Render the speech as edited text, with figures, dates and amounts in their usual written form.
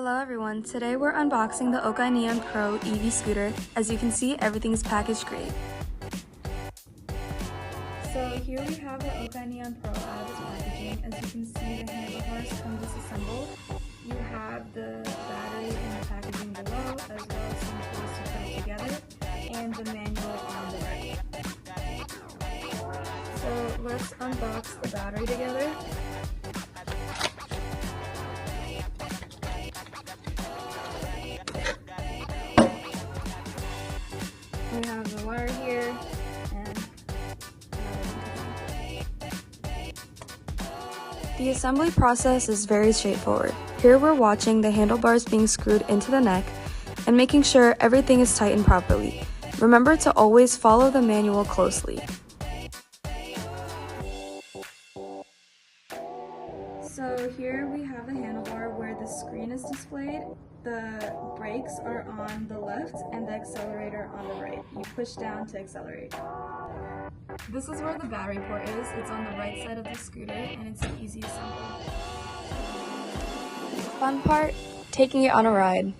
Hello everyone, today we're unboxing the OKAI Neon Pro EV scooter. As you can see, everything's packaged great. So here we have the OKAI Neon Pro out of its packaging. As you can see, the handlebars come disassembled. You have the battery in the packaging below, as well as some tools to put it together, and the manual on the right. So let's unbox the battery together. We have the wire here, and the assembly process is very straightforward. Here we're watching the handlebars being screwed into the neck and making sure everything is tightened properly. Remember to always follow the manual closely. So here we have the handlebar where the screen is displayed. The brakes are on the left and the accelerator on the right. You push down to accelerate. This is where the battery port is. It's on the right side of the scooter and it's an easy assembly. Fun part, taking it on a ride.